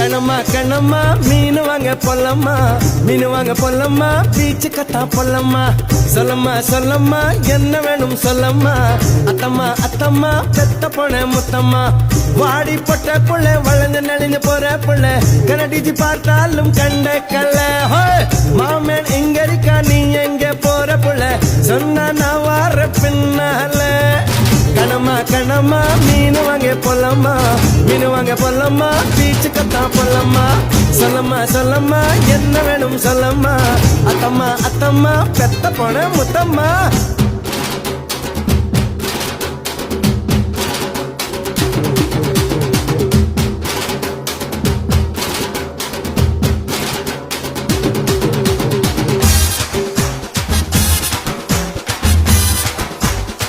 கண்ணம்மா மீன் வாங்க பொல்லம்மா மீன் வாங்க பொல்லம்மா பீச்சு கத்தா பொல்லம்மா சொல்லம்மா என்ன வேணும் சொல்லம்மா அத்தம்மா பெத்த பொண்ண முத்தம்மா வாடி பொட்ட புள்ள வளைஞ்சு நெளிஞ்சு போற புள்ள கனடிச்சு பார்த்தாலும் கண்ட கல்ல மாமன் எங்க இருக்கா நீ எங்க போற புள்ள சொன்னா நான் வார பின்னால கண்ணம்மா மீன் வாங்க பொல்லம்மா பீச்சு கத்தா பொல்லம்மா சொல்லம்மா என்ன வேணும் சொல்லம்மா அத்தம்மா பெத்த பொண்ண முத்தம்மா